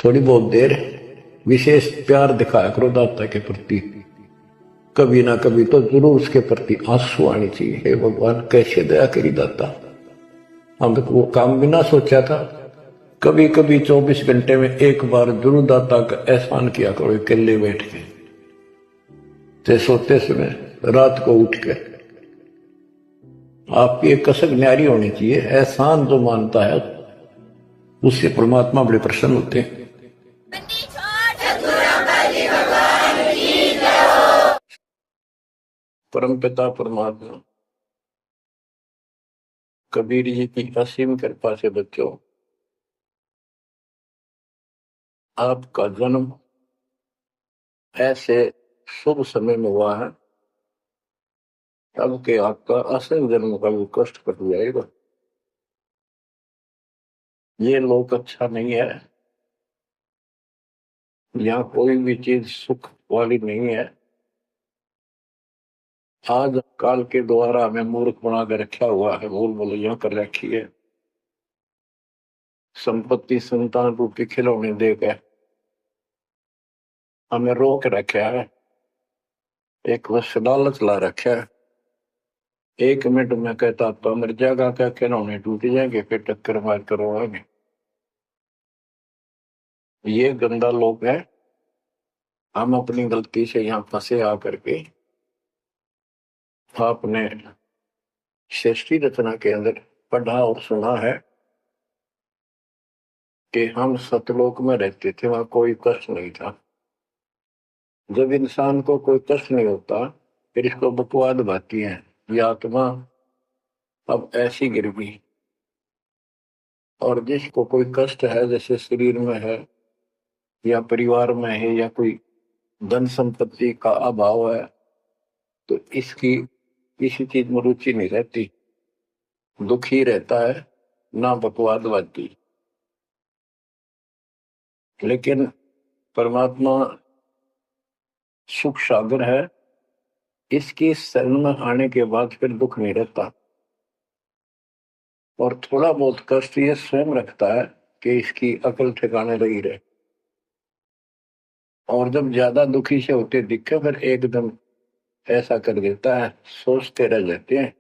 थोड़ी बहुत देर विशेष प्यार दिखाया करो दाता के प्रति। कभी ना कभी तो जरूर उसके प्रति आंसू आनी चाहिए। हे भगवान कैसे दया करी दाता, हम तो वो काम बिना सोचा था। कभी कभी 24 घंटे में एक बार जरूर दाता का एहसान किया करो, अकेले बैठ के, ते सोते समय, रात को उठ के। आपकी एक कसक न्यारी होनी चाहिए। एहसान जो मानता है उससे परमात्मा बड़े प्रसन्न होते हैं। परम पिता परमात्मा कबीर जी की असीम कृपा से बच्चों, आपका जन्म ऐसे शुभ समय में हुआ है तब के आपका असल जन्म का भी कष्ट कट जाएगा। ये लोक अच्छा नहीं है, यहाँ कोई भी चीज सुख वाली नहीं है। आज काल के द्वारा हमें मूर्ख बना कर रखा हुआ है, भूल भुलैया कर रखी है। संपत्ति संतान रूपी खिलौने देकर हमें रोक रखा है, एक वश लालच ला रखा है। 1 मिनट में कहता तो मर जाएगा, क्या खिलौने टूट जाएंगे, फिर टक्कर मार करवाएंगे। ये गंदा लोग है। हम अपनी गलती से यहाँ फंसे आकर के आपने सृष्टि रचना के अंदर पढ़ा और सुना है कि हम सतलोक में रहते थे, वहां कोई कष्ट नहीं था। जब इंसान को कोई कष्ट नहीं होता फिर इसको बकवाद भाती है, ये आत्मा अब ऐसी गिर गई। और जिसको कोई कष्ट है, जैसे शरीर में है या परिवार में है या कोई धन संपत्ति का अभाव है, तो इसकी किसी चीज में रुचि नहीं रहती, दुखी रहता है, ना बकवादवादी। लेकिन परमात्मा सुख सागर है, इसकी शरण में आने के बाद फिर दुख नहीं रहता। और थोड़ा बहुत कष्ट ये स्वयं रखता है कि इसकी अकल ठिकाने लगी रहे। और जब ज्यादा दुखी से होते दिखे फिर एकदम ऐसा कर देता है, सोचते रह जाते हैं,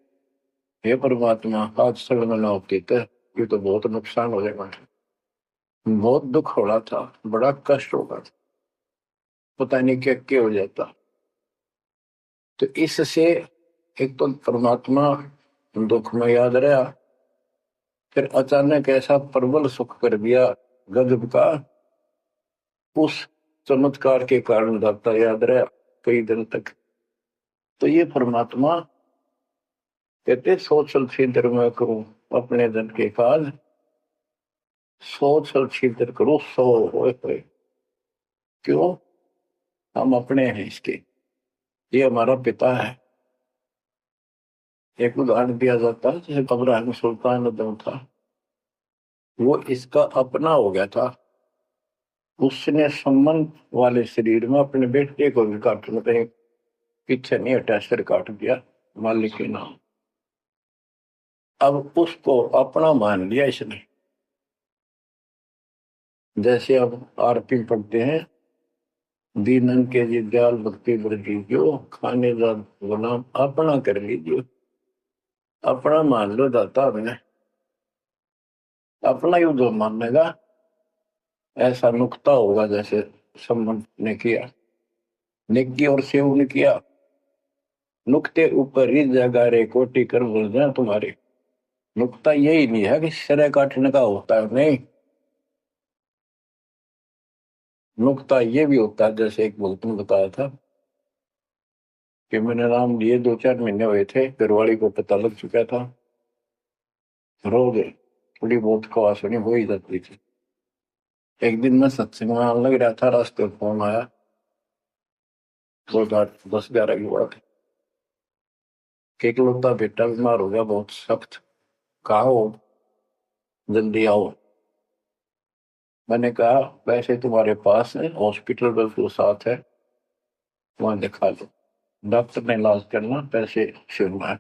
हे परमात्मा आज शरण न होती तो ये तो बहुत नुकसान हो जाएगा, बहुत दुख हो रहा था, बड़ा कष्ट होगा, पता नहीं क्या क्या हो जाता। तो इससे एक तो परमात्मा दुख में याद रहा, फिर अचानक ऐसा प्रबल सुख कर दिया गजब का, उस चमत्कार के कारण दाता याद रहा कई दिन तक। तो ये परमात्मा कहते सोचल छिद्र में करूं अपने जन के काज, सोचल छिद्र करूं सो होए। क्यों? हम अपने हैं इसके, ये हमारा पिता है। एक उदाहरण दिया जाता है, जैसे इब्राहिम सुल्तान था, वो इसका अपना हो गया था। उसने संबंध वाले शरीर में अपने बेटे को भी काटने पे पीछे नहीं हटा, सिर काट दिया मालिक के नाम। अब उसको अपना मान लिया इसने। जैसे अब आरती पढ़ते हैं, दीनन के जी दयाल भक्ति वृद्धि जो खाने का गुलाम अपना कर लीजिए, अपना मान लो दाता मैंने, अपना ही जो मानेगा ऐसा नुकता होगा। जैसे संबंध ने किया, निग्गी और सेव ने किया, नुकते ऊपर ही जगह रे कोटि कर बोल जाए तुम्हारे। नुकता यही नहीं है कि सिर काटने का होता है, नहीं, नुकता ये भी होता है। जैसे एक भक्त ने बताया था कि मैंने नाम लिए 2-4 महीने हुए थे, घरवाली को पता लग चुका था, रोज थोड़ी बहुत खवासनी हो ही जाती थी। एक दिन मैं सत्संग में आने लग रहा था, रास्ते में फोन आया, 10-11 की बात है, कि इकलौता बेटा बीमार हो गया बहुत सख्त, कहा हो, जल्दी आओ। मैंने कहा वैसे तुम्हारे पास है हॉस्पिटल बिल्कुल साथ है, वहां दिखा लो, डॉक्टर ने इलाज करना, पैसे शुरू है,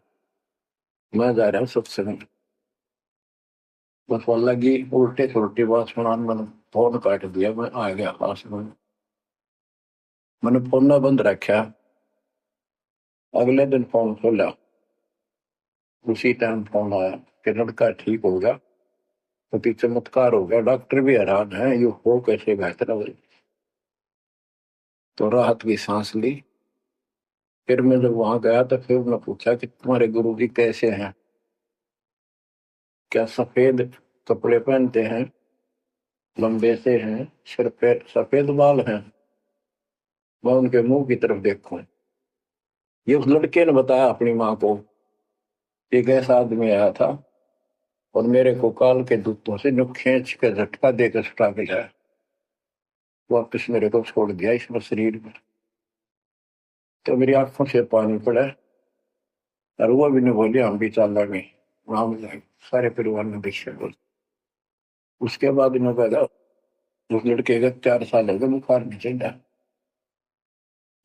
मैं जा रहा हूँ सत्संग। बस वो लगी उल्टे सुलटी बात सुनान, मैंने फोन काट दिया, मैं आ गया पास में। मैंने फोन ना बंद रखा। अगले दिन फोन खोला, उसी टाइम फोन आया कि लड़का ठीक हो गया। तो पीछे चमत्कार हो गया, डॉक्टर भी हैरान है, ये हो कैसे बेहतर हो। तो राहत की सांस ली। फिर मैं जब वहां गया तो फिर मैं पूछा कि तुम्हारे गुरुजी कैसे हैं, क्या सफेद कपड़े पहनते हैं, लंबे से हैं, सिर पे सफेद बाल हैं। मैं उनके मुंह की तरफ देखूं। ये उस लड़के ने बताया अपनी माँ को, एक ऐसा आदमी आया था और मेरे को काल के दूतों से जो खींच के झटका देकर छुटा के जाया, वापिस मेरे को छोड़ दिया इस शरीर में। तो मेरी आंखों से पानी पड़ा और वो भी नहीं बोली, हम भी चाल गए वहां जाए। सारे परिवार ने दीक्षा बोल। उसके बाद इन्होंने कहा उस लड़के का 4 साल हो गए, बुखार नहीं चढ़ा।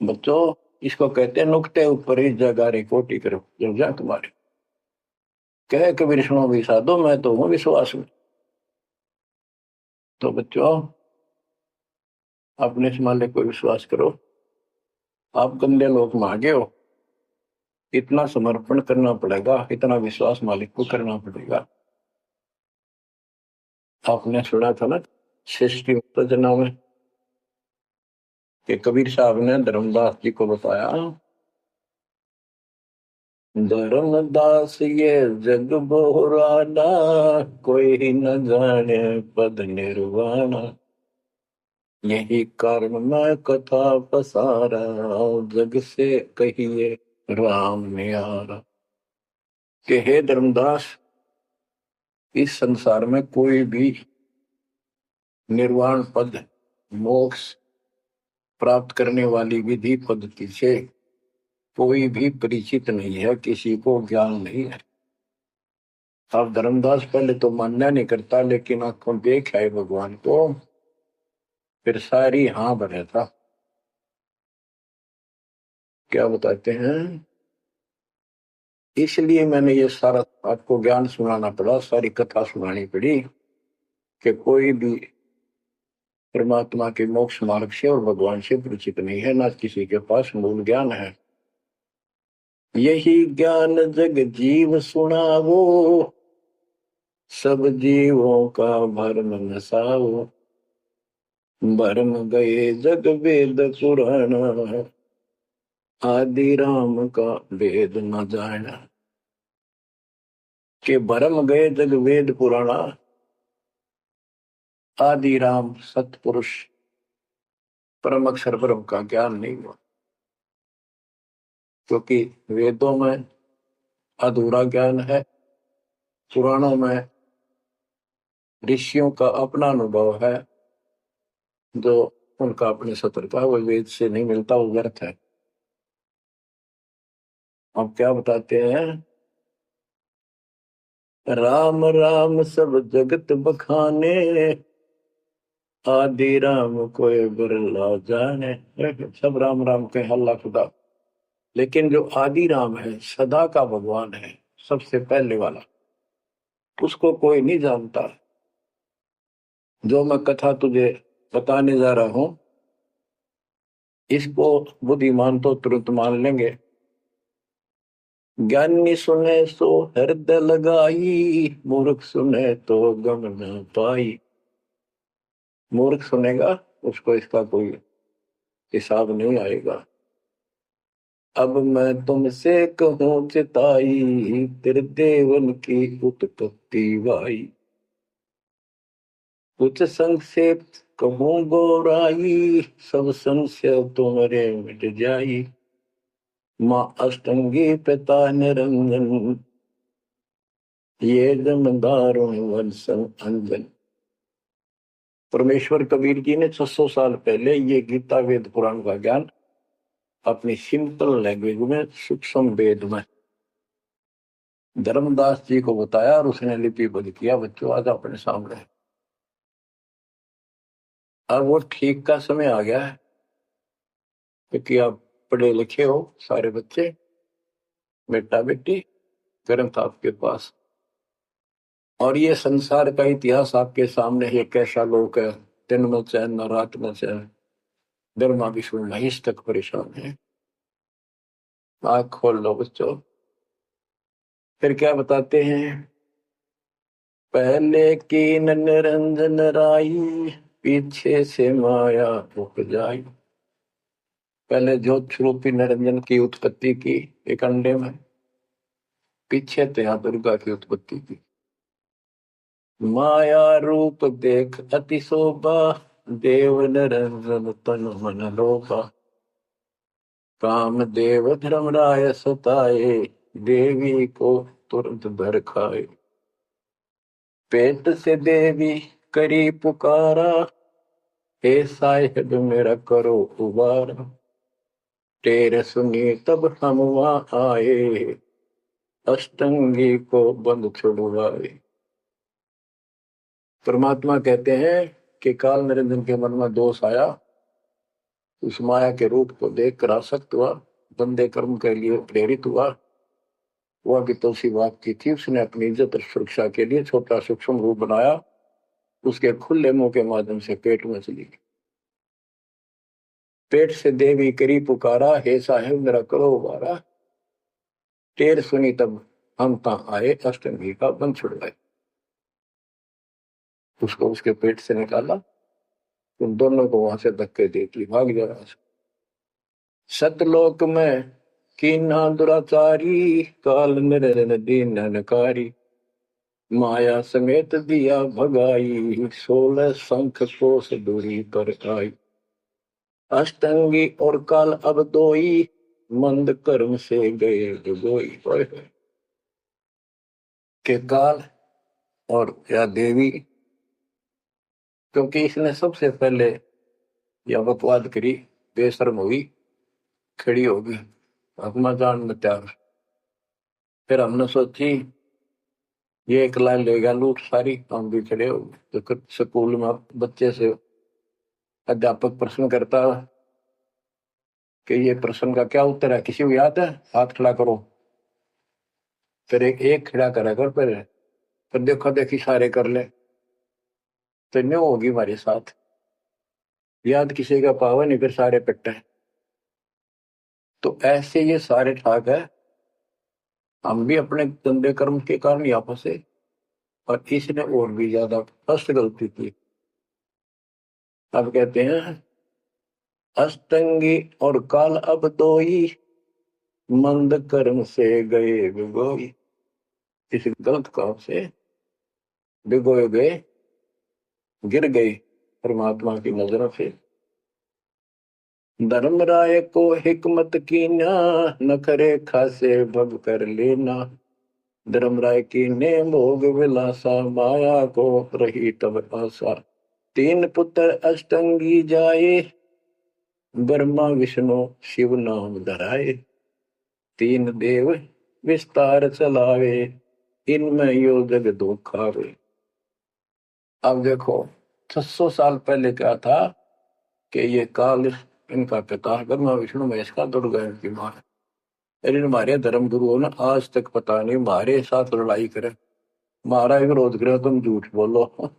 बच्चों, इसको कहते हैं नुकते ऊपर ही जगह रे कोटी करो जब जा तुम्हारे। कह कबीर सुनो भी साधो, मैं तो हूँ विश्वास में। तो बच्चों, अपने से मालिक को विश्वास करो। आप गंदे लोग मांगे हो, इतना समर्पण करना पड़ेगा, इतना विश्वास मालिक को करना पड़ेगा। आपने सुना था ना सृष्टि रचना में कि कबीर साहब ने धर्मदास जी को बताया, धर्मदास ये जग बोराना, कोई न जाने पद निर्वाणा। यही कारण मैं कथा पसारा, जग से कहिए राम न्यारा। कि हे धर्मदास, इस संसार में कोई भी निर्वाण पद, मोक्ष प्राप्त करने वाली विधि पद्धति से कोई भी परिचित नहीं है, किसी को ज्ञान नहीं है। अब धर्मदास पहले तो मानना नहीं करता, लेकिन आंखों देख आए भगवान को, फिर सारी हाँ भरे था। क्या बताते हैं, इसलिए मैंने ये सारा आपको ज्ञान सुनाना पड़ा, सारी कथा सुनानी पड़ी कि कोई भी परमात्मा के मोक्ष मार्ग से और भगवान से परिचित नहीं है, ना किसी के पास मूल ज्ञान है। यही ज्ञान जग जीव सुनावो, सब जीवों का भरम नसाओ। भरम गए जग वेद पुराण, आदि राम का वेद न जाना। के भरम गए जग वेद पुराणा, आदि राम सतपुरुष परम अक्षर ब्रह्म का ज्ञान नहीं हुआ। क्योंकि वेदों में अधूरा ज्ञान है, पुराणों में ऋषियों का अपना अनुभव है, जो उनका अपने सत्र का, वो वेद से नहीं मिलता, वो व्यर्थ है। अब क्या बताते हैं, राम राम सब जगत बखाने, आदि राम कोई बिरला जाने। सब राम राम के हल्ला खुदा, लेकिन जो आदि राम है, सदा का भगवान है, सबसे पहले वाला, उसको कोई नहीं जानता। जो मैं कथा तुझे बताने जा रहा हूं, इसको बुद्धिमान तो तुरंत मान लेंगे। ज्ञानी सुने सो हृदय लगाई, मूर्ख सुने तो गम न पाई। मूर्ख सुनेगा, उसको इसका कोई हिसाब नहीं आएगा। अब मैं तुमसे कहूँ चिताई, तेरे देवन की उत्पत्ति वाई। कुछ संक्षेप कहूँ गोराई, सब संशय तुम्हारे मिट जाई। माँ अष्टंगी पिता निरंजन, ये जमदारों वंशन अंजन। परमेश्वर कबीर जी ने 600 साल पहले ये गीता वेद पुराण का ज्ञान अपनी सिंपल लैंग्वेज में, सूक्ष्म वेद में धर्मदास जी को बताया और उसने लिपिबद्ध किया। बच्चों, आज अपने सामने। अब वो ठीक का समय आ गया है, क्योंकि आप पढ़े लिखे हो सारे बच्चे, बेटा बेटी, ग्रंथ आपके पास। और ये संसार का इतिहास आपके सामने है, कैसा लोक है, दिन में चैन न रात में चैन, ब्रह्मा विष्णु महेश तक परेशान है। आँख खोल लो बच्चों। फिर क्या बताते हैं, पहले कीन निरंजन राई, पीछे से माया उपजाई। पहले ज्योत रूपी निरंजन की उत्पत्ति की एक अंडे में, पीछे त्या दुर्गा की उत्पत्ति की। माया रूप देख अति शोभा, देव निरंजन तन मन लोभा। काम देव धर्मराय सताए, देवी को तुरंत भर खाए। पेट से देवी करी पुकारा, हे साहिब मेरा करो उबारा। तेरे सुनी तब हम वहां आए, अष्टंगी को बंद छुड़वाए। परमात्मा कहते हैं कि काल निरंजन के मन में दोष आया, उस माया के रूप को देखकर आसक्त हुआ, बंदे कर्म के लिए प्रेरित हुआ। वह भी तुलसी बात की थी, उसने अपनी इज्जत और सुरक्षा के लिए छोटा सूक्ष्म रूप बनाया, उसके खुले मुंह के माध्यम से पेट में चली गई। पेट से देवी करी पुकारा, हे साहेब मेरा करो उबारा। टेर सुनी तब हम तहाँ आए, अष्टंगी का बंध छुड़वाए। उसको उसके पेट से निकाला, उन दोनों को वहां से धक्के देती भाग जा। सतलोक में कीना दुराचारी, काल निरंजन दीनकारी। माया समेत दिया भगाई, 16 शंख कोस दूरी पर आई। अष्टंगी और काल अब दोई, मंद कर्म से गए डुबोई। के काल और या देवी, क्योंकि इसने सबसे पहले यह बकवाद करी, बेशर्म हुई, खड़ी होगी अपना जान में त्याग। फिर हमने सोची ये एक लाइन लेगा लूट सारी, हम भी खड़े हो। तो स्कूल में बच्चे से अध्यापक प्रश्न करता कि ये प्रश्न का क्या उत्तर है, किसी को याद है, हाथ खड़ा करो। फिर एक खड़ा करा कर, फिर देखो देखी सारे कर ले, तो नहीं होगी हमारे साथ। याद किसी का पावा नहीं, फिर सारे पिट्टे। तो ऐसे ये सारे ठाक है, हम भी अपने गंदे कर्म के कारण यहाँ फंसे, और इसने और भी ज्यादा फर्स्ट गलती की। अब कहते हैं अष्टंगी और काल अब दोई, मंद कर्म से गए बिगोई। इस गलत काम से बिगोए गए, गिर गए परमात्मा की नजरों से। धर्मराय को हिकमत कीना, नखरे खासे भग कर लेना। धर्मराय की ने भोग विलासा, माया को रही तब आशा। तीन पुत्र अष्टंगी जाए, ब्रह्मा विष्णु शिव नाम धराए। तीन देव विस्तार चलावे, इनमें यो जग दुखावे। अब देखो 600 साल पहले क्या था कि ये काल इनका पिता ब्रह्मा विष्णु महेश का दुर्गा की मां है। लेकिन हमारे धर्म गुरुओं ने आज तक पता नहीं हमारे साथ लड़ाई करे, हमारा विरोध करे, तुम झूठ बोलो।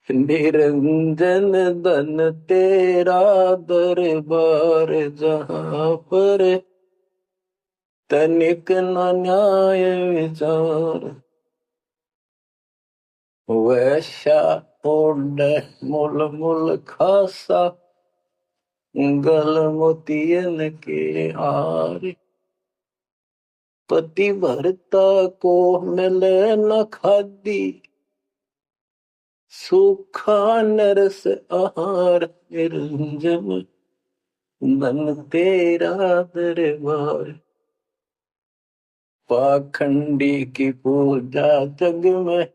निरंजन धन तेरा दरबार, जहां पर तनिक न न्याय विचार। वैश्या ओढ़ मूल मूल खासा, गल मोतियन के हार। पति भरता को मिले न खादी, सूखा नरस आहार। निरंजन धन तेरा दरबार। पाखंडी की पूजा जग में,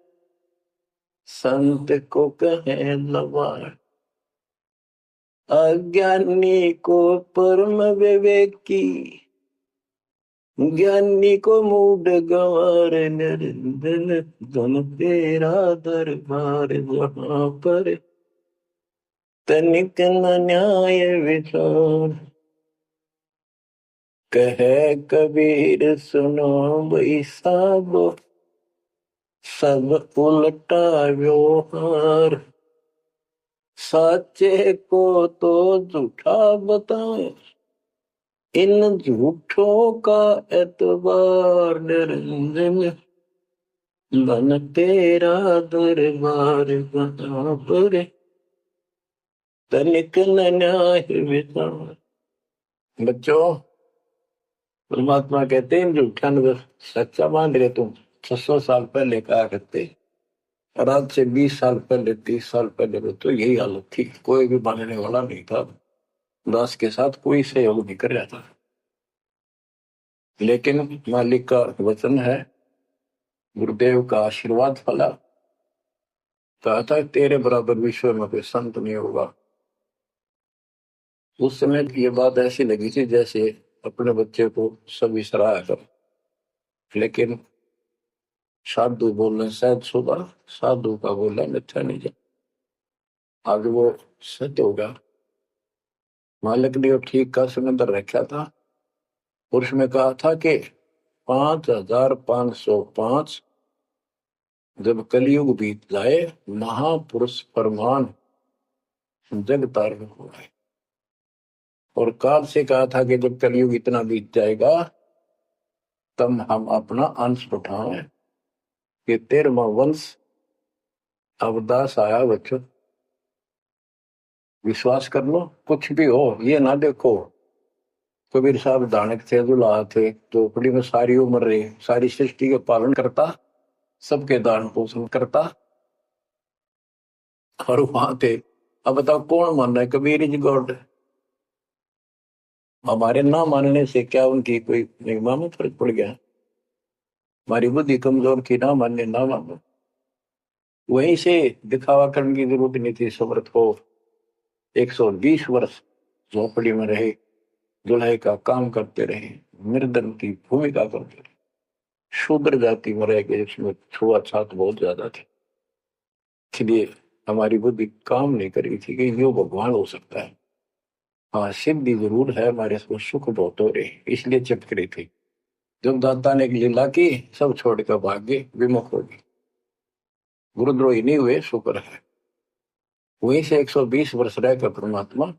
संत को कहे लवार। अज्ञानी को परम विवेकी, ज्ञानी को मूड गंवार। निरंजन धन तेरा दरबार, जहां पर तनिक न न्याय विचार। कहे कबीर सुनो भाई साहब, सब उल्टा व्यवहार, साचे को तो झूठा बताए, इन झूठों का एतबार निरंजन, बन तेरा दरबार कहाँ पर, तनिक न न्याय विचार। बच्चों, परमात्मा कहते हैं झूठा न सच्चा मान रहे तुम। 600 साल पहले कहा करते, और आज से 20 साल पहले 30 साल पहले तो यही हालत थी, कोई भी मानने वाला नहीं था, दास के साथ कोई सहयोग नहीं कर रहा था। लेकिन मालिक का वचन है, गुरुदेव का आशीर्वाद फला, कहा था तेरे बराबर विश्व में कोई संत नहीं होगा। उस समय ये बात ऐसी लगी थी जैसे अपने बच्चे को सभी सराहा कर, लेकिन साधु बोलने शायद सुबह, साधु का बोलना मिथ्या नहीं जा, आगे वो सत्य होगा। मालिक ने ठीक का समंदर रखा था, और उसमें कहा था कि 5505 जब कलयुग बीत जाए, महापुरुष फरमान जग तारण हो गए। और काल से कहा था कि जब कलयुग इतना बीत जाएगा, तब हम अपना अंश उठाएं कि 13वां वंश अवदास आया। बच्चों, विश्वास कर लो, कुछ भी हो ये ना देखो। कबीर साहब दानक थे, दुल्हा थे, झोपड़ी में सारी उम्र रहे, सारी सृष्टि के पालन करता, सबके दान पोषण करता, और वहां थे। अब बताओ कौन मान रहा है कबीर इज गॉड? हमारे ना मानने से क्या उनकी कोई महिमा में फर्क पड़ गया? हमारी बुद्धि कमजोर की, ना मानने ना मानो। वहीं से दिखावा करने की जरूरत नहीं थी। समर्थ को 120 वर्ष झोपड़ी में रहे, दुल्हे का काम करते रहे, निर्धन की भूमिका करते रहे, शूद्र जाति में रह गए, इसमें छुआछात बहुत ज्यादा थी। इसलिए हमारी बुद्धि काम नहीं करी थी कि यो भगवान हो सकता है। हाँ, सिद्धि जरूर है, हमारे सुख बहुत हो रहे, इसलिए चिपक रही थी। जब दाता ने एक लीला की, सब छोड़कर भाग गए, विमुख हो गए, गुरुद्रोही नहीं हुए, शुक्र है। वहीं से 120 वर्ष रहकर परमात्मा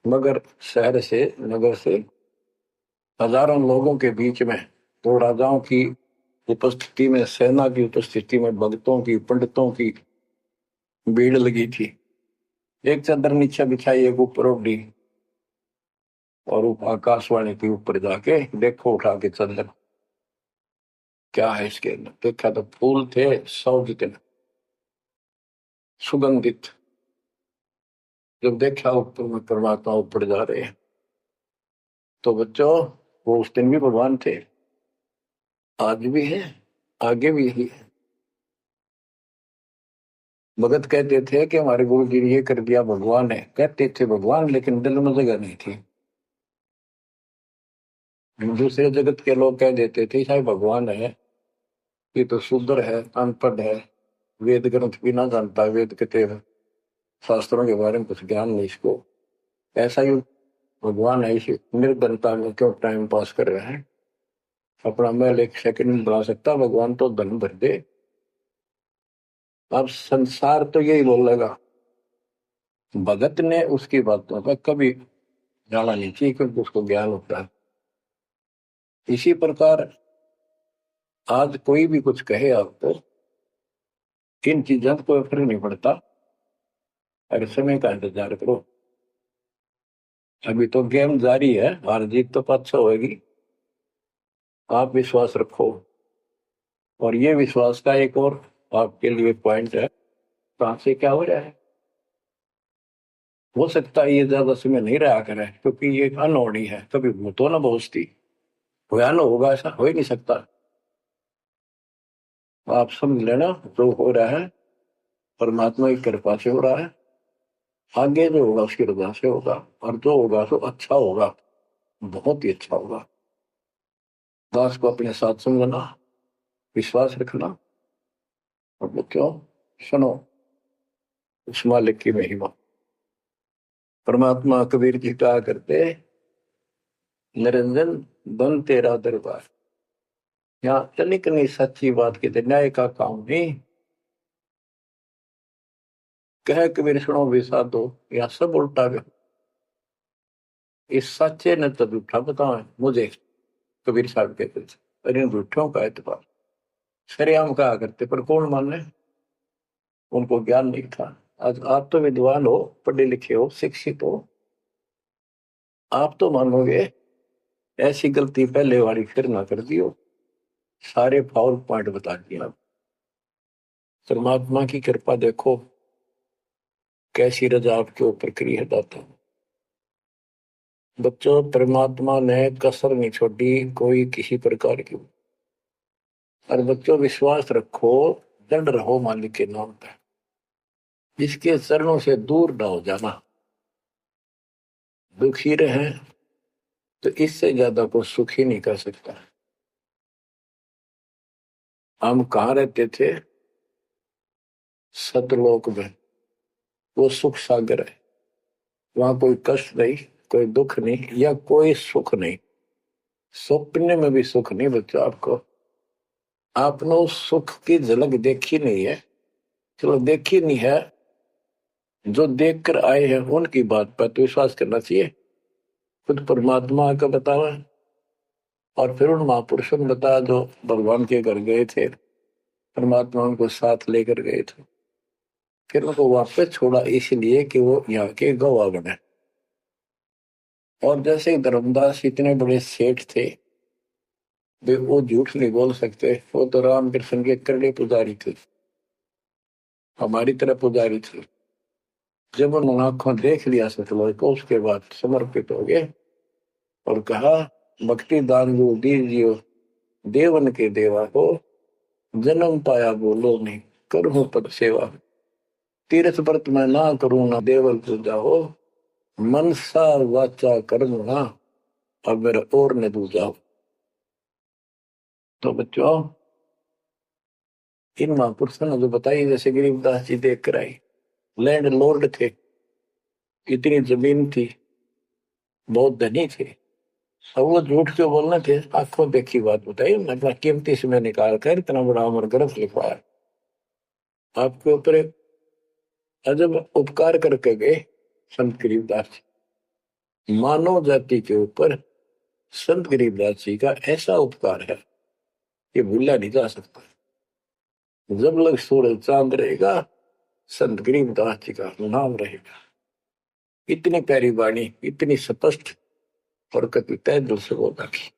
मगर शहर से, नगर से हजारों लोगों के बीच में, तो राजाओं की उपस्थिति में, सेना की उपस्थिति में, भक्तों की, पंडितों की भीड़ लगी थी। एक चादर नीचे बिछाई, एक ऊपर ओढ़ी, और आकाशवाणी के ऊपर जाके देखो उठा के चादर, क्या है इसके अंदर? देखा तो फूल थे 100 जितने, सुगंधित। जब देखा ऊपर में परमात्मा ऊपर जा रहे हैं, तो बच्चों वो उस दिन भी भगवान थे, आज भी है, आगे भी यही है। भगत कहते थे कि हमारे गुरु जी ने ये कर दिया, भगवान है। कहते थे भगवान, लेकिन दिल में जगह नहीं थी। दूसरे जगत के लोग कह देते थे शायद भगवान है, ये तो शूद्र है, अनपढ़ है, वेद ग्रंथ भी ना जानता, वेद के शास्त्रों के बारे में कुछ ज्ञान नहीं इसको, ऐसा ही भगवान है, इसी निर्धनता में क्यों टाइम पास कर रहे हैं? अपना महल एक सेकंड में बना सकता, भगवान तो धन भर दे। अब संसार तो यही बोलेगा। भगत ने उसकी बातों पर कभी जाना नहीं चाहिए, क्योंकि उसको ज्ञान होता है। इसी प्रकार आज कोई भी कुछ कहे आपको, इन चीजों को फर्क नहीं पड़ता, अगर समय का इंतजार करो। अभी तो गेम जारी है, हार जीत तो पाछा होगी, आप विश्वास रखो। और ये विश्वास का एक और आपके लिए पॉइंट है, कहां से क्या हो रहा है। हो सकता है ये ज्यादा समय नहीं रहा करे, क्योंकि ये अनहोनी है, कभी भूतो ना बहुस्ती, भयान होगा ऐसा हो ही नहीं सकता। आप समझ लेना, जो हो रहा है परमात्मा की कृपा से हो रहा है, आगे जो होगा उसकी रजा से होगा, और जो होगा तो अच्छा होगा, बहुत ही अच्छा होगा। दास को अपने साथ समझना, विश्वास रखना, और वो क्यों सुनो उस मालिक की महिमा। परमात्मा कबीर जी कहा करते, निरंजन बन तेरा दरबार, यहाँ तनिक नहीं सच्ची बात की न्याय का काम नहीं। कह कबीर सुनो भी साधो, या सब उल्टा गया। इस सच्चे ने तो झूठा बताओ मुझे, कबीर साहब कहते थे, अरे इन झूठों का एतबार सरेआम कहा करते, पर कौन माने, उनको ज्ञान नहीं था। आज आप तो विद्वान हो, पढ़े लिखे हो, शिक्षित हो, आप तो मानोगे ऐसी गलती पहले वाली फिर ना कर दियो। सारे फाउल पॉइंट बता दिया। परमात्मा की कृपा देखो कैसी रजा आपके ऊपर करी है दाता। बच्चों, परमात्मा ने कसर नहीं छोड़ी कोई किसी प्रकार की। और बच्चों विश्वास रखो, दृढ़ रहो मालिक के नाम पर। जिसके चरणों से दूर ना हो जाना। दुखी रहे तो इससे ज्यादा कोई सुख ही नहीं कर सकता। हम कहाँ रहते थे? सतलोक में। वो सुख सागर है। वहां कोई कष्ट नहीं, कोई दुख नहीं, या कोई सुख नहीं। सपने में भी सुख नहीं बच्चों आपको। आपने उस सुख की झलक देखी नहीं है। चलो देखी नहीं है, जो देख कर आए हैं उनकी बात पर तो विश्वास करना चाहिए। खुद परमात्मा का बतावा और फिर उन महापुरुषों ने बताया जो भगवान के घर गए थे, परमात्मा उनको साथ लेकर गए थे, फिर उनको वापस छोड़ा इसलिए कि वो यहाँ के गवाह बने। और जैसे धर्मदास इतने बड़े सेठ थे, वे वो झूठ नहीं बोल सकते। वो तो रामकृष्ण के करड़े पुजारी थे, हमारी तरह पुजारी थे। जब उन्होंने आंखों देख लिया सतलोक को, उसके बाद समर्पित हो गए और कहा, भक्ति दान जो दीजियो देवन के देवा को, जन्म पाया बोलो नहीं करो पद सेवा। तीर्थ व्रत में ना करूं ना देवल पूजा हो, मनसा वाचा कर्म ना अब मेरा और न दूजा हो। तो बच्चों, इन महापुरुषों ने जो बताई, जैसे गरीबदास जी देख कर आई, लैंड लॉर्ड थे, इतनी जमीन थी, बहुत धनी थे। अब वो झूठ क्यों बोलना थे? आंखों देखी बात बताई, मतलब कीमती समय निकाल कर इतना बड़ा अमर ग्रंथ लिखवाया। आपके ऊपर एक अजब उपकार करके गए संत गरीबदास जी। मानव जाति के ऊपर संत गरीबदास जी का ऐसा उपकार है, ये भूला नहीं जा सकता। जब लग सूरज चांद रहेगा, संत गरीबदास जी का नाम रहेगा। इतनी प्यारी वाणी, इतनी स्पष्ट और कति तय दिल से बोला की।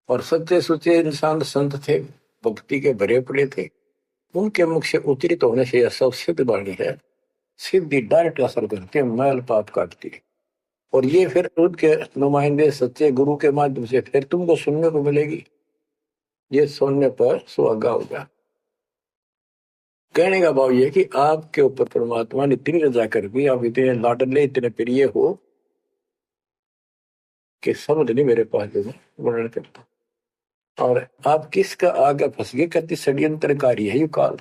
और सच्चे सुचे इंसान संत थे, भक्ति के भरे पड़े थे। उनके मुख से उच्चरित होने से यह सब सिद्ध वाणी है। सिद्धि डायरेक्ट असर करती है, मैल पाप काटती है। और ये फिर उनके नुमाइंदे सच्चे गुरु के माध्यम से फिर तुमको सुनने को मिलेगी। ये सुनने पर सुहागा होगा। कहने का भाव ये कि आपके ऊपर परमात्मा ने इतनी रजा कर दी, आप इतने लाडले इतने प्रिय हो कि समझ नहीं मेरे पास जो वर्णन करता। और आप किसका आगे फंस गए? कति षड्यंत्रकारी है यू काल।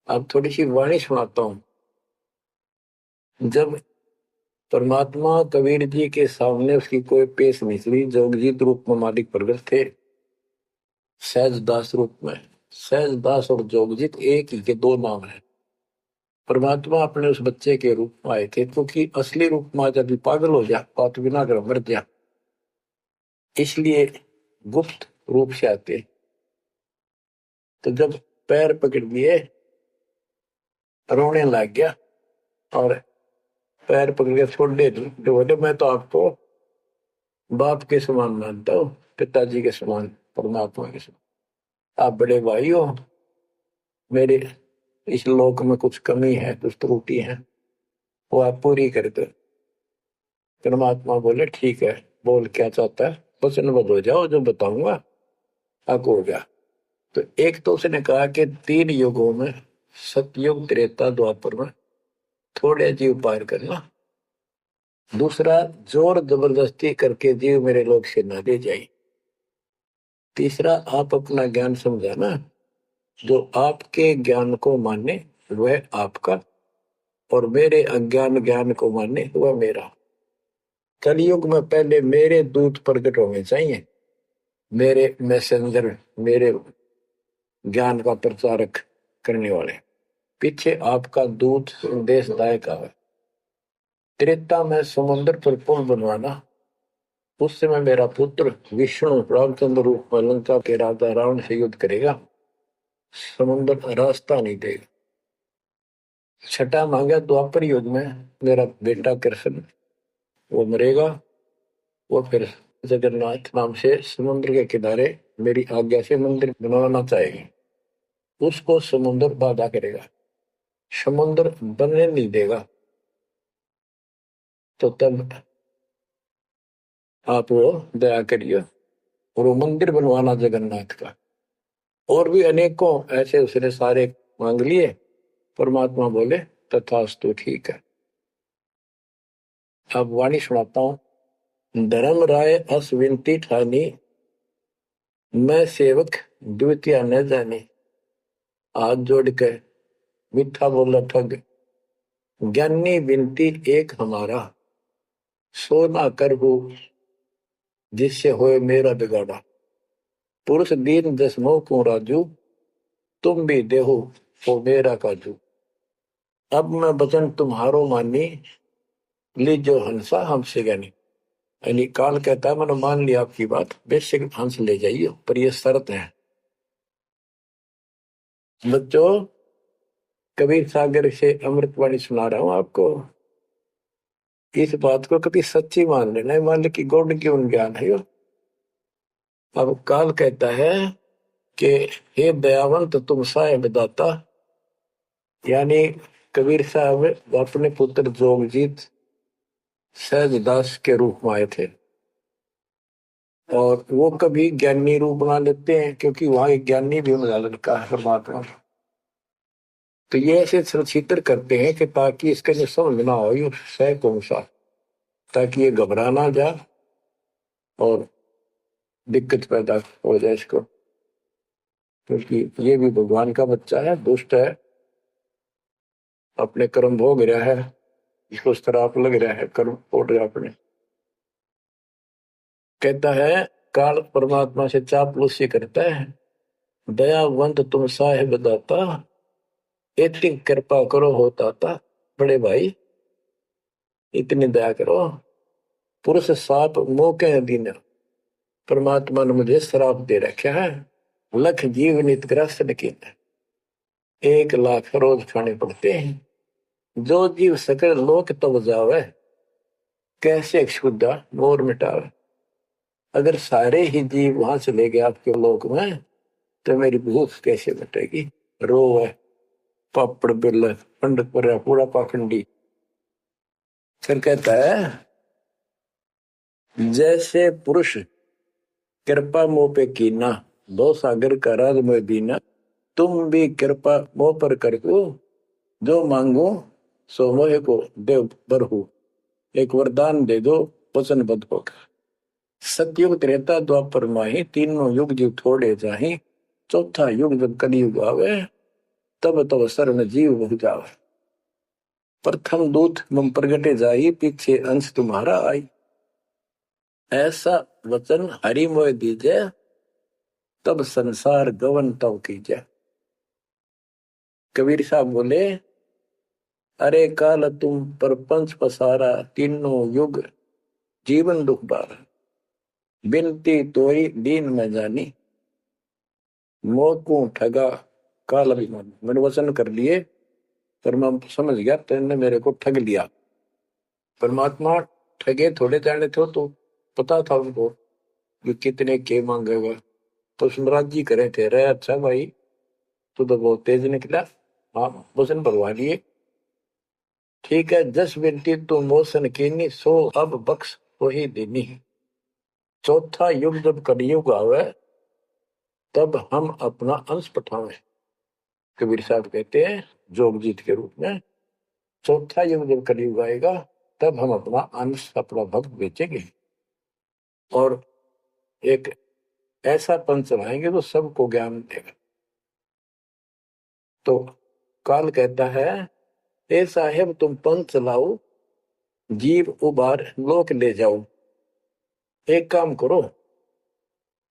आप थोड़ी सी वाणी सुनाता हूं। जब परमात्मा कबीर जी के सामने उसकी कोई पेश नहीं चली, जोगजीत रूप में मालिक प्रगट थे, सहजदास रूप में। सहजदास और जोगजीत एक ही के दो नाम है। परमात्मा अपने उस बच्चे के रूप में आए थे, क्योंकि असली रूप में जब पागल हो जा, बात बिना कर मर जा, इसलिए गुप्त रूप से आते। तो जब पैर पकड़ लिए, रोने लग गया और पैर पकड़ के छोड़ दे, बोले मैं तो आपको बाप के समान मानता हूँ, पिताजी के समान, परमात्मा के समान। आप बड़े भाई हो, मेरे इस लोक में कुछ कमी है, कुछ त्रुटि है, वो आप पूरी कर दो। परमात्मा बोले ठीक है, बोल क्या चाहता है, वचनबद्ध हो जाओ, जो बताऊंगा आपको हो गया। तो एक तो उसने कहा कि 3 युगों में, सतयुग त्रेता द्वापर में थोड़े जीव पार करना। दूसरा, जोर जबरदस्ती करके जीव मेरे लोक से न ले जाए। तीसरा, आप अपना ज्ञान समझाना, जो आपके ज्ञान को माने वह आपका, और मेरे अज्ञान ज्ञान को माने वह मेरा। कलयुग में पहले मेरे दूत प्रकट होने चाहिए, मेरे मैसेंजर, मेरे ज्ञान का प्रचारक करने वाले, पीछे आपका दूत संदेशदायक आवे। त्रेता में समुद्र पर पुल बनवाना, उस समय मेरा पुत्र विष्णु रामचंद्र रूप में लंका के राजा रावण से युद्ध करेगा, समुद्र रास्ता नहीं देगा। छठा मांगा द्वापर युग में मेरा बेटा कृष्ण वो मरेगा, वो फिर जगन्नाथ नाम से समुद्र के किनारे मेरी आज्ञा से मंदिर बनवाना चाहेगी, उसको समुद्र बाधा करेगा, समुद्र बनने नहीं देगा। तो तब आप वो दया करिए और वो मंदिर बनवाना जगन्नाथ का। और भी अनेकों ऐसे उसने सारे मांग लिए। परमात्मा बोले तथास्तु, ठीक है। अब वाणी सुनाता हूं। धर्म राय अस विनती ठानी, मैं सेवक द्वितीय न जानी। हाथ जोड़ के मीठा बोला ठग, ज्ञानी विनती एक हमारा। सो ना कर हो जिससे होए मेरा बिगाड़ा। पुरुष दीन दस मोह को राजू, तुम भी देहो हो मेरा काजू। अब मैं वचन तुम्हारो मानी, लीजो हंसा हमसे ज्ञानी। यानी काल कहता है मैंने मान लिया आपकी बात, बेशक हंस ले जाइए, पर यह शर्त है। बच्चों, कबीर सागर से अमृतवाणी सुना रहा हूं आपको। इस बात को कभी सच्ची मान लेना, मान ले कि गौड़ क्यों ज्ञान है यो। अब काल कहता है कि हे दयावंत तुम साहेब दाता, यानी कबीर साहब अपने पुत्र जोगजीत सहजदास के रूप में आए थे, और वो कभी ज्ञानी रूप बना लेते हैं क्योंकि वहां एक ज्ञानी भी बना लड़का है परमात्मा। तो ये ऐसे चित्र करते हैं कि ताकि इसका जो समझ ना हो ये सह कौन सा, ताकि ये घबरा ना जाए और दिक्कत पैदा हो जाए इसको, क्योंकि ये भी भगवान का बच्चा है, दुष्ट है, अपने कर्म भोग रहा है, इसको श्राप लग रहा है, कर्म फोड़ रहा अपने। कहता है काल परमात्मा से चापलूसी करता है, दयावंत तुम साहेब दाता, इतनी कृपा करो होता था बड़े भाई, इतनी दया करो। पुरुष साप मौके दिन, परमात्मा ने मुझे श्राप दे रखा है, लख जीव नित ग्रस्त की 1 लाख रोज खाने पड़ते हैं। जो जीव सकल लोक तब जावे, कैसे क्षुदा मोर मिटावे। अगर सारे ही जीव वहां चले गए आपके लोक में तो मेरी भूख कैसे मिटेगी। रो है पापड़ बिल पंडित पर पूरा पाखंडी। फिर कहता है जैसे पुरुष कृपा मोह पे कीना, दो सागर का राज में दीना। तुम भी कृपा मोह पर करको, जो मांगो सो मोह को देव बरहु। एक वरदान दे दो वचनबद्ध होकर। सतयुग त्रेता द्वापर माही, तीनों युग जीव थोड़े जाही। चौथा युग जब कलयुग आवे, तब तब शरण जीव बहु जावे। प्रथम दूत मम प्रगटे जाई, पीछे अंश तुम्हारा आई। ऐसा वचन हरि मोह दीजे, तब संसार गवन तव कीजे। कबीर साहब बोले अरे काल तुम परपंच पसारा, तीनों युग जीवन दुख बारा। बिनती तोरी दीन में जानी, मोह को ठगा काल अभिमान। मैंने वचन कर लिए पर मैं समझ गया तेने मेरे को ठग लिया। परमात्मा ठगे थोड़े जाने थे, तो पता था उनको कि कितने के मांगेगा, तो सुमराज जी करे थे रे अच्छा भाई तू तो बहुत तेज निकला, हाँ वचन भरवा लिए। ठीक है, जस बिनती तू मोसन कीनी, सो अब बख्श वही देनी। चौथा युग जब कलयुग आवे, तब हम अपना अंश पठावे। कबीर साहब कहते हैं जोगजीत के रूप में, चौथा युग जब कलयुग आएगा तब हम अपना अंश अपना भक्त बेचेंगे और एक ऐसा पंच चलाएंगे तो सबको ज्ञान देगा। तो काल कहता है ए साहेब तुम पंथ चलाओ, जीव उबार लोक ले जाओ। एक काम करो,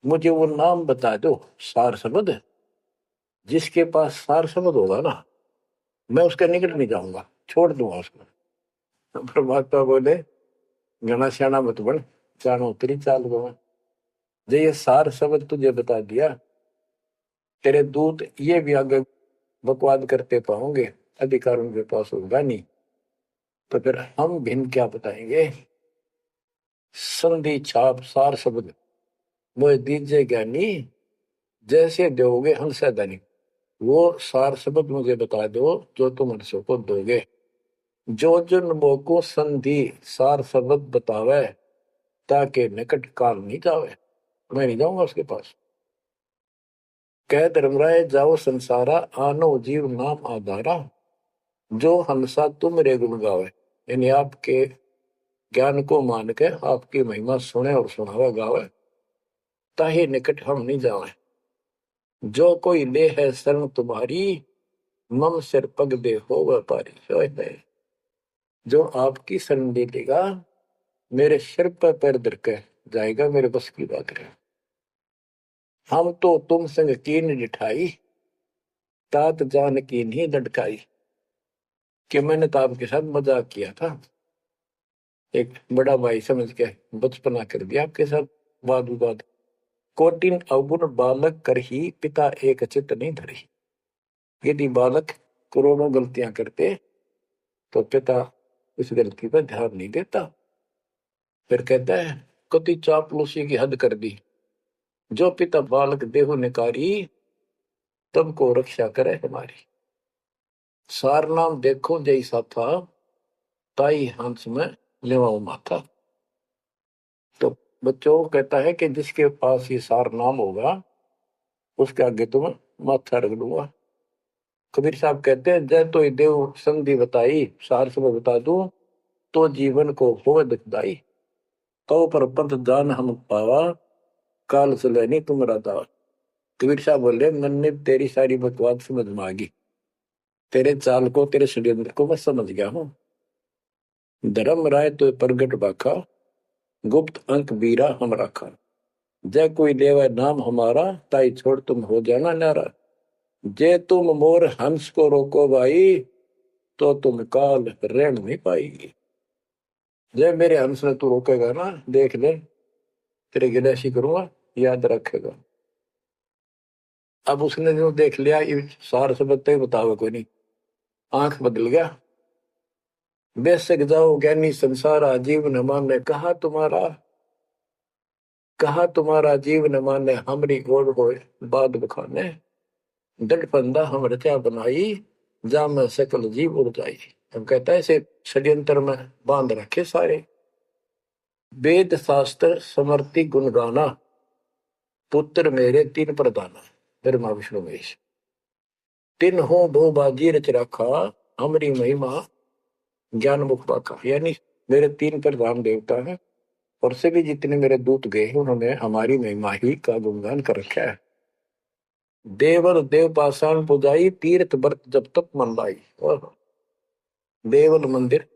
मुझे वो नाम बता दो सार शब्द, जिसके पास सार शब्द होगा ना, मैं उसके निकट नहीं जाऊंगा, छोड़ दूंगा उसको। परमात्मा बोले घना श्याणा मत बन, जानो तेरी चाल गवा। जे ये सार शब्द तुझे बता दिया, तेरे दूत ये भी आगे बकवाद करते पाओगे, अधिकार उनके पास होगा नहीं, तो फिर हम भिन्न क्या बताएंगे। संधि छाप सार शब्द मोह दीजिए ज्ञानी, जैसे दोगे हंसा धनी। वो सार शब्द मुझे बता दो जो तुम हंसों को दोगे। जो जन मोको संधि सार शब्द बतावे, ताकि निकट काल नहीं जावे, मैं नहीं जाऊंगा उसके पास। कह धर्मराय जाओ संसारा, आनो जीव नाम आधारा। जो हंसा तुम रे गुण गावे, यानी आपके ज्ञान को मान के आपकी महिमा सुने और सुनावे गावे, ताहि निकट हम नहीं जावे। जो कोई ले है शरण तुम्हारी, मम सिर पग दे हो व्यापारी। जो आपकी शरण ले लेगा, मेरे सिर पर पैर धर के जाएगा, मेरे बस की बात है। हम तो तुम संग कीन जिठाई, तात जान की नहीं लटकाई। कि मैंने तो आपके साथ मजाक किया था, एक बड़ा भाई समझ के बचपना कर दिया आपके साथ, वाद विवाद। कोटिन अवगुण बालक कर ही, पिता एक चित नहीं धरी। यदि बालक करोड़ों गलतियां करते, तो पिता उस गलती पर ध्यान नहीं देता। फिर कहता है कति चापलूसी की हद कर दी, जो पिता बालक देहु निकारी, तब को रक्षा करे हमारी। सार नाम देखो जैसा था, ताई हंस में लेवाऊ माथा। तो बच्चों कहता है कि जिसके पास ये सार नाम होगा, उसके आगे तुम माथा रख दूंगा। कबीर साहब कहते हैं जय तो देव संधि बताई, सार से बता दूं तो जीवन को हो दुखदाई। तो पर पंथ जान हम पावा, काल सुलैनी तुम दावा। कबीर साहब बोले मैंने तेरी सारी बकवास समझ में आ गई, तेरे चाल को तेरे षड्यंत्र को मैं समझ गया हूँ। धर्म राय तो प्रगट बाखा, गुप्त अंक बीरा हम रखा। जय कोई लेवा नाम हमारा, ताई छोड़ तुम हो जाना नारा। जे तुम मोर हंस को रोको भाई, तो तुम काल ऋण नहीं पाएगी। जब मेरे हंस ने तू रोकेगा ना, देख ले तेरे गिले ऐसी करूंगा, याद रखेगा। अब उसने जो देख लिया, ये सार से बताए बतावे कोई नहीं, आंख बदल गया। बेशक जाओ ज्ञानी संसार, आजीव न माने कहा तुम्हारा जीव न माने, हमरी गोड़ हो बाद बखाने। दंड फंदा हम रचा बनाई, जा में सकल जीव उड़ जाई। हम कहता है इसे षड्यंत्र में बांध रखे सारे। वेद शास्त्र समर्ति गुण गाना, पुत्र मेरे तीन प्रधाना। ब्रह्मा विष्णु महेश तीन हो बहु बाजी रच रखा, हमरी महिमा ज्ञान मुख बाका। यानी मेरे तीन प्रधान देवता हैं, और सभी जितने मेरे दूत गए हैं, उन्होंने हमारी महिमा ही का गुणगान कर रखा है। देवल देव पाषाण पुजाई, तीर्थ व्रत जब तक मन लाई। और देवल मंदिर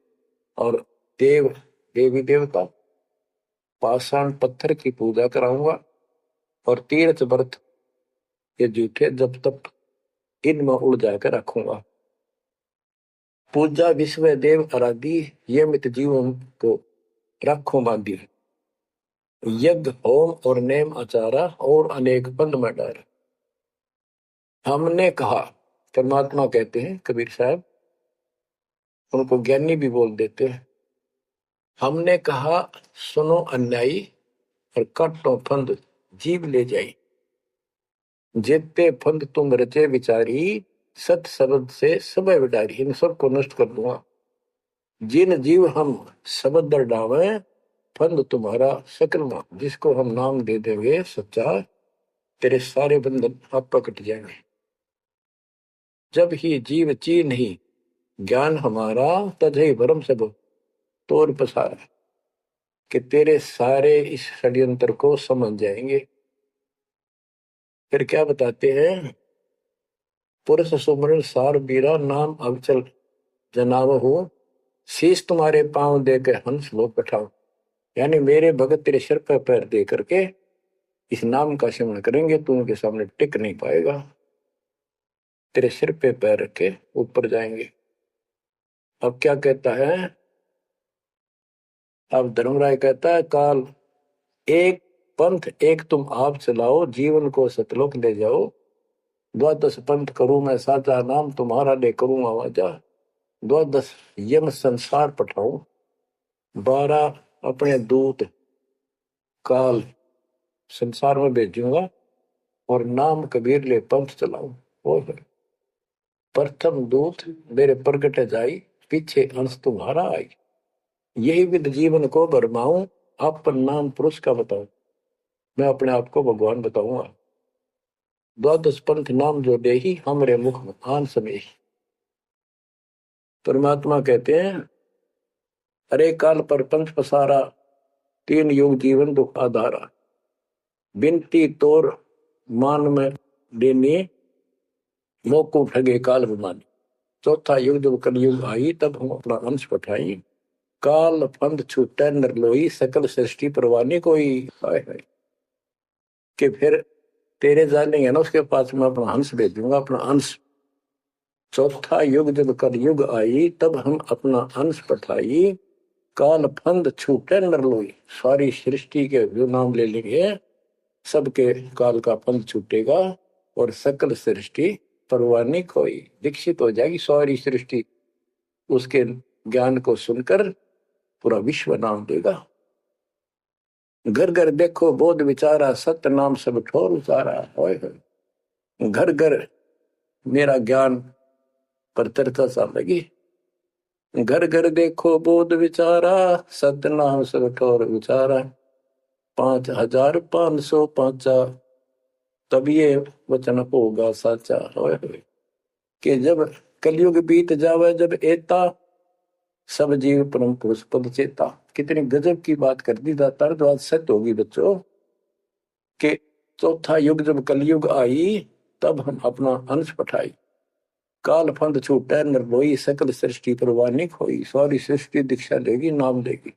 और देव देवी देवता, पाषाण पत्थर की पूजा कराऊंगा, और तीर्थ व्रत ये जूठे जब तक इनमें उड़ जाकर रखूंगा। पूजा विश्व देव आराधी, ये मित जीवन को रखो बांधी। यज्ञ होम और नेम आचारा, और अनेक बंद में डर। हमने कहा, परमात्मा कहते हैं कबीर साहब, उनको ज्ञानी भी बोल देते हैं। हमने कहा सुनो अन्यायी, और काटो फंद जीव ले जाई। जेते फंद तुम रचे विचारी, सत शब्द से सब विडारी। इन सबको नष्ट कर दूंगा। जिन जीव हम शब्द दर डावे, फंद तुम्हारा सकल मां। जिसको हम नाम दे देंगे सच्चा, तेरे सारे बंधन आप पर कट जाएंगे। जब ही जीव ची नहीं ज्ञान हमारा, तजहि भरम सब तोर पसारा। कि तेरे सारे इस षड्यंत्र को समझ जाएंगे। फिर क्या बताते हैं, पुरुष सुमरण सार बीरा, नाम अवचल जनाव हो। शीश तुम्हारे पांव दे के हंस लो बैठाओ। यानी मेरे भगत तेरे सिर पर पैर दे करके इस नाम का सिमरण करेंगे तू उनके सामने टिक नहीं पाएगा, तेरे सिर पे पैर रखे ऊपर जाएंगे। अब क्या कहता है, अब धर्मराय कहता है काल एक पंथ एक तुम आप चलाओ, जीवन को सतलोक ले जाओ। द्वादश पंथ करूं मैं साचा, नाम तुम्हारा ले करूं आवाजा। द्वादश यम संसार पठाऊं, 12 अपने दूत काल संसार में भेजूंगा, और नाम कबीर ले पंथ चलाऊं। वो प्रथम दूत मेरे प्रगट जाई, पीछे अंश तुम्हारा आई। यही विद जीवन को भरमाऊं, अपन नाम पुरुष का बताऊं। मैं अपने आप को भगवान बताऊंगा। द्वादश पंथ नाम जो दे ही, हमरे मुख आन समय। परमात्मा कहते हैं अरे काल पर पंथ पसारा, 3 युग जीवन दुख आधारा। बिनती तोर मान में देनी, मोको ठगे काल विमानी। चौथा युग जब कलयुग आई, तब हम अपना अंश पठाई। काल फंद छूटे नरलोई, सकल सृष्टि परवानी कोई। हाय हाय कि फिर तेरे जानेंगे ना उसके पास मैं अपना हंस भेजूंगा, अपना अंश। चौथा युग जब कलयुग आई, तब हम अपना अंश पठाई। काल फंद छूटे नरलोई, सारी सृष्टि के जो नाम ले लेंगे सबके काल का फंद छूटेगा, और सकल सृष्टि परवानी कोई। दीक्षित हो जाएगी सारी सृष्टि, उसके ज्ञान को सुनकर पूरा विश्व नाम देगा। घर घर देखो बोध विचारा, सत्य नाम सब ठोर उचारा। घर घर मेरा ज्ञान पर चर्चा चल लगी। घर घर देखो बोध विचारा, सत्य नाम सब ठोर उचारा। 5505 तब ये वचन होगा साचा। कि जब कलयुग बीत जावे, जब एता सब जीव परम पुरुष पद चेता। कितनी गजब की बात कर दी दातार, जो आज सत्य होगी बच्चों। कि चौथा युग जब कलयुग आई, तब हम अपना अंश पठाई। काल फंद छूटे निर्भोई, सकल सृष्टि परवानी खोई। सारी सृष्टि दीक्षा लेगी, नाम लेगी।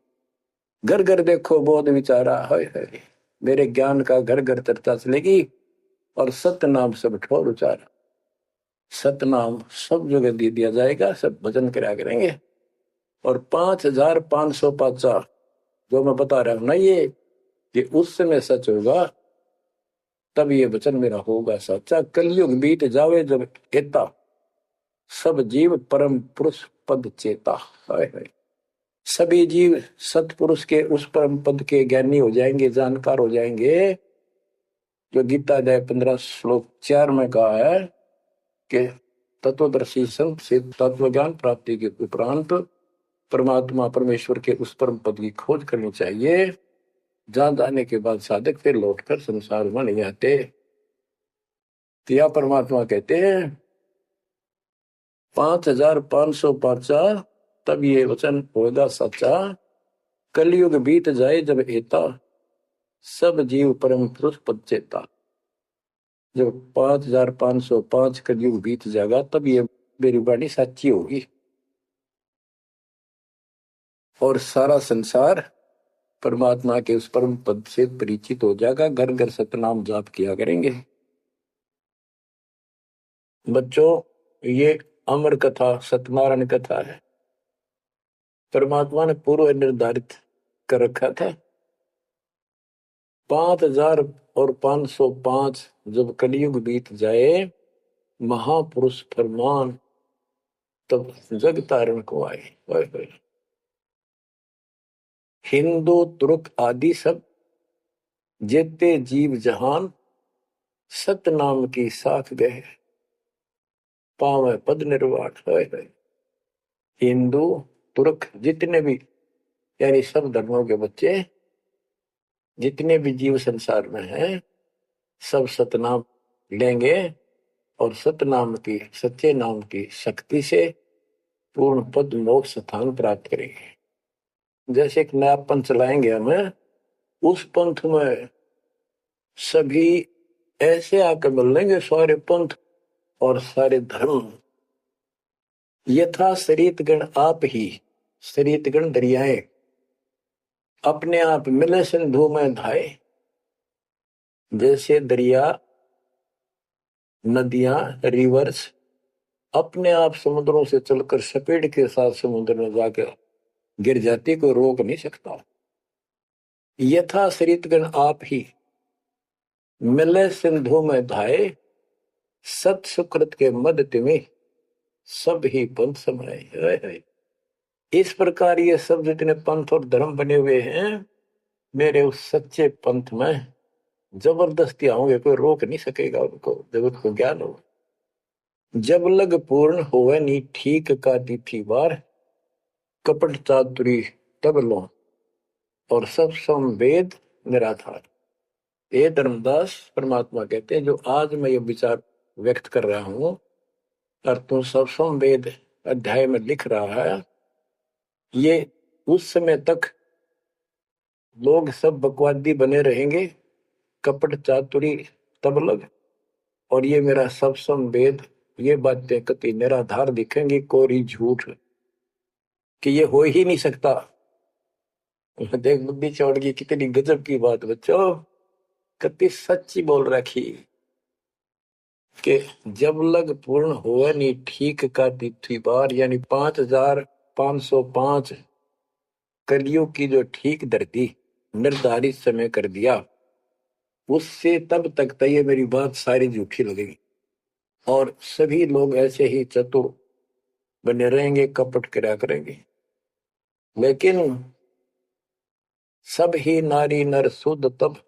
घर घर देखो बोध विचारा, है मेरे ज्ञान का घर घर चर्चा चलेगी, और सत्य नाम सब ठोर उचारा। सतनाम सब जगह दे दिया जाएगा, सब भजन करा करेंगे। और 5505 जो मैं बता रहा हूं ना, ये उस समय सच होगा, तब ये वचन मेरा होगा सच्चा। कलयुग बीत जावे जब एता, सब जीव परम पुरुष पद चेता। हाय हाय सभी जीव सतपुरुष के उस परम पद के ज्ञानी हो जाएंगे, जानकार हो जाएंगे। जो गीता अध्याय 15 श्लोक 4 में कहा है कि तत्वदर्शी संत से तत्व ज्ञान प्राप्ति के उपरांत परमात्मा परमेश्वर के उस परम पद की खोज करनी चाहिए, जहां जाने के बाद साधक फिर लौटकर संसार में नहीं आते। तो परमात्मा कहते हैं 5505 तब ये वचन होगा सच्चा। कलयुग बीत जाए जब एता, सब जीव परम पुरुष पद चेता। जब 5505 कलयुग बीत जाएगा, तब ये मेरी वाणी सच्ची होगी, और सारा संसार परमात्मा के उस परम पद से परिचित हो जाएगा। घर घर सतनाम जाप किया करेंगे। बच्चों, ये अमर कथा सत्यनारायण कथा है। परमात्मा ने पूर्व निर्धारित कर रखा था। 5505 जब कलयुग बीत जाए, महापुरुष फरमान, तब जग तारण को आए। हिंदू तुर्क आदि सब जेते जीव जहान, सतनाम की साख गए, पावे पद निर्वाण। हिंदू तुर्क जितने भी, यानी सब धर्मों के बच्चे, जितने भी जीव संसार में हैं, सब सतनाम लेंगे, और सतनाम की, सच्चे नाम की शक्ति से पूर्ण पद मोक्ष स्थान प्राप्त करेंगे। जैसे एक नया पंथ चलाएंगे हमें, उस पंथ में सभी ऐसे आकर मिल लेंगे, सारे पंथ और सारे धर्म। यथा शरीतगण आप ही, शरीतगण दरियाए, अपने आप मिले सिंधु में धाए। जैसे दरिया, नदियां, रिवर्स अपने आप समुद्रों से चलकर सपेट के साथ समुद्र में जाकर गिर जाती, कोई रोक नहीं सकता। यथा सरितगण आप ही मिले सिंधु में धाये, सत सुकृत के मद तिमि सब ही पंथ समाये। इस प्रकार ये सब जितने पंथ और धर्म बने हुए हैं, मेरे उस सच्चे पंथ में जबरदस्ती आऊंगे, कोई रोक नहीं सकेगा उनको, जगत को ज्ञान हो। जब लग पूर्ण होवे नी ठीक का तिथि बार, कपट चातुरी तब लो और सब संवेद निराधार। ये धर्मदास परमात्मा कहते हैं, जो आज मैं ये विचार व्यक्त कर रहा हूं और तुम सब संवेद अध्याय में लिख रहा है, ये उस समय तक लोग सब बकवादी बने रहेंगे, कपट चातुरी तब लग, और ये मेरा सब संवेद, ये बातें कति निराधार दिखेंगी, कोरी झूठ, कि ये हो ही नहीं सकता। देख बुद्धि चौड़ की कितनी गजब की बात बच्चों, कति सच्ची बोल रखी कि जब लग पूर्ण हुआ नहीं ठीक का तिथि बार, यानी 5505 कलियुग की जो ठीक धरती निर्धारित समय कर दिया, उससे तब तक तो ये मेरी बात सारी झूठी लगेगी और सभी लोग ऐसे ही चतुर बने रहेंगे, कपट करा करेंगे। लेकिन सब ही नारी नर शुद्ध तब,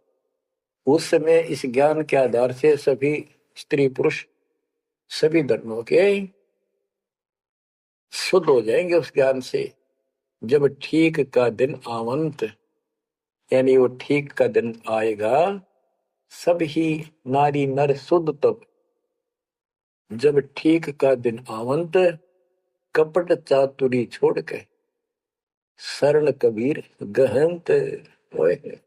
उस समय इस ज्ञान के आधार से सभी स्त्री पुरुष सभी धर्मों के शुद्ध हो जाएंगे उस ज्ञान से। जब ठीक का दिन आवंत, यानी वो ठीक का दिन आएगा, सब ही नारी नर शुद्ध तब, जब ठीक का दिन आवंत, कपट चातुरी छोड़ के शरण कबीर गहंत। ओए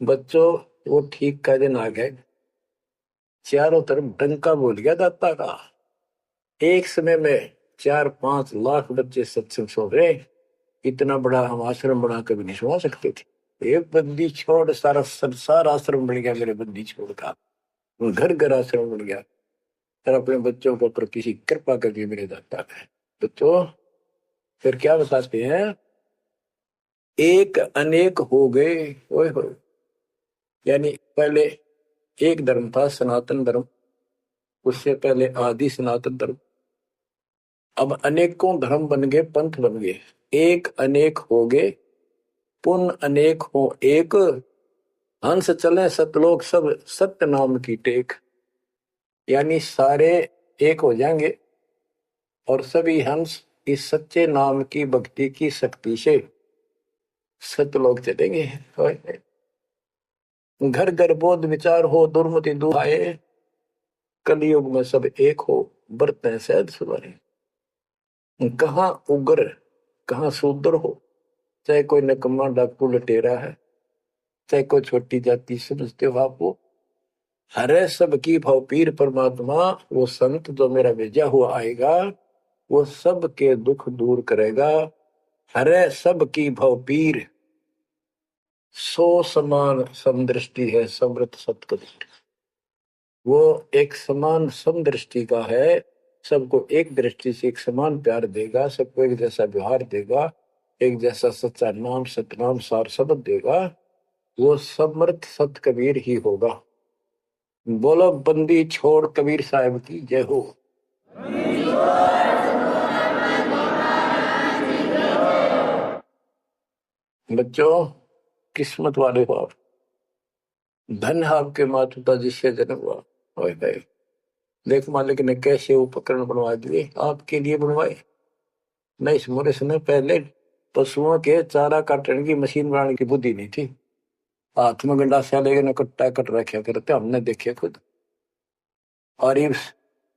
बच्चों, वो ठीक का दिन आ गए, चारों तरफ डंका बोल गया दाता का। एक समय में 4-5 लाख बच्चे सत्संग सुन रहे, इतना बड़ा हम आश्रम बना कभी नहीं सुना सकते थे। एक बंदी छोड़ सारा संसार आश्रम बन गया, मेरे बंदी छोड़ का घर घर आश्रम बन गया। और अपने बच्चों को ऊपर किसी कृपा करके मेरे दाता है। बच्चों फिर क्या बताते हैं, एक अनेक हो गए। ओए हो, यानी पहले एक धर्म था सनातन धर्म, उससे पहले आदि सनातन धर्म, अब अनेकों धर्म बन गए, पंथ बन गए। एक अनेक हो गए, पुन अनेक हो एक, हंस चले सतलोक सब सत्य नाम की टेक। यानी सारे एक हो जाएंगे और सभी हंस इस सच्चे नाम की भक्ति की शक्ति से सतलोक चलेंगे। घर घर बोध विचार हो, दुर्मति दूर आए, कलयुग में सब एक हो, बरतें सहज सुधारे। कहाँ उग्र कहाँ शूद्र हो, चाहे कोई नकम्मा डाकू लटेरा है, चाहे कोई छोटी जाति समझते हो आप, वो हरे सबकी भाव पीर परमात्मा, वो संत जो मेरा भेजा हुआ आएगा, वो सबके दुख दूर करेगा। हरे सबकी भाव पीर, सो समान समदृष्टि है समृत सतकदृष्टि। वो एक समान समदृष्टि का है, सबको एक दृष्टि से एक समान प्यार देगा, सबको एक जैसा व्यवहार देगा, एक जैसा सच्चा नाम सतनाम सार शब्द देगा। वो समर्थ सत कबीर ही होगा। बोलो बंदी छोड़ कबीर साहब की जय हो। बच्चों किस्मत वाले हो आप, धन आपके माता पिता जिससे जन्म हुआ। ओए भाई देख, मालिक ने कैसे उपकरण बनवा दिए, आपके लिए बनवाए। नहीं, इस मोरे समय पहले पशुओं के चारा काटने की मशीन बनाने की बुद्धि नहीं थी। हाथ में गंडासा लेकर कट्टा कट रखे करते, हमने देखे खुद। और ये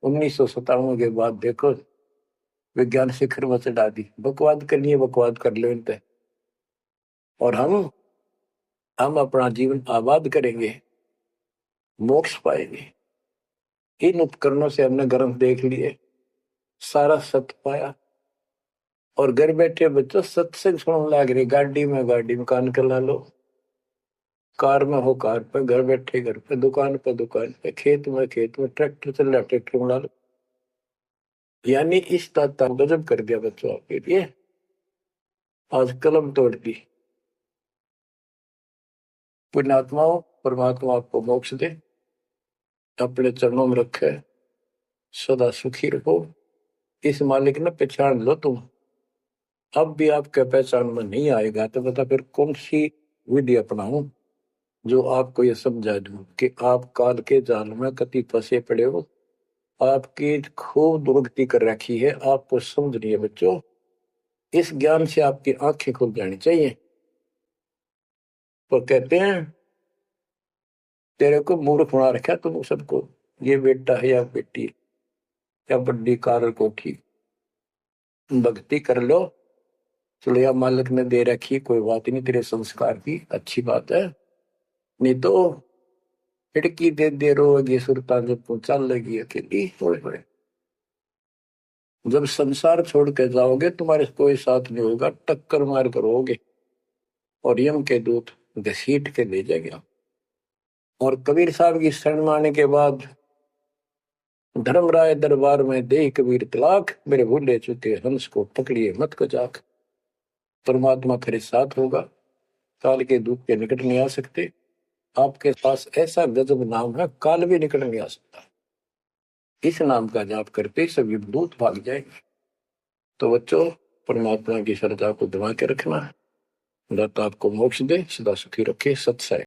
1997 के बाद देखो विज्ञान शिखर में चढ़ा दी। बकवाद करनी है, बकवाद कर लो इन पे, और हम अपना जीवन आबाद करेंगे, मोक्ष पाएंगे। इन उपकरणों से हमने ग्रंथ देख लिए, सारा सत्य पाया, और घर बैठे बच्चों सत्संग सुनने लग रहे। गाड़ी में कान कर ला लो, कार में हो कार पे, घर बैठे घर पे, दुकान पे, खेत में खेत में, ट्रैक्टर चल रहा ट्रैक्टर में डालो। यानी इस ताता गजब कर दिया बच्चों आपके लिए। आज कलम तोड़ दी। पुण्यात्माओं, परमात्मा आपको मोक्ष दे, अपने चरणों में रखे, सदा सुखी रहो। इस मालिक ने पहचान लो तुम। अब भी आपके पहचान में नहीं आएगा तो बता फिर कौन सी विधि अपनाऊं जो आपको ये समझा दूं कि आप काल के जाल में कति फंसे पड़े हो। आपकी खूब दुर्गति कर रखी है, आपको समझ नहीं है बच्चों। इस ज्ञान से आपकी आंखें खुल जानी चाहिए। तो कहते हैं तेरे को मूर्ख बना रखा तुम सबको, ये बेटा है या बेटी है, या बड्डी कार कोठी, भक्ति कर लो। चलो या मालिक ने दे रखी, कोई बात नहीं, तेरे संस्कार की अच्छी बात है। नहीं तो खिड़की दे रोगी सुरता जब तू चल लगी अकेली थोड़े थोड़े। जब संसार छोड़ के जाओगे तुम्हारे कोई साथ नहीं होगा, टक्कर मार करोगे और यम के दूत घसीट के ले जाएगा। और कबीर साहब की शरण माने के बाद धर्मराय दरबार में दे कबीर तलाक, मेरे भूले चुके हंस को पकड़िए मत को जाक। परमात्मा खरे साथ होगा, काल के दूत के निकट नहीं आ सकते। आपके पास ऐसा गजब नाम है, काल भी निकट नहीं आ सकता। इस नाम का जाप करते सभी दूत भाग जाएंगे। तो बच्चों, परमात्मा की श्रद्धा को दबा के रखना है। दाता आपको मोक्ष दे, सदा सुखी रखे। सत्संग।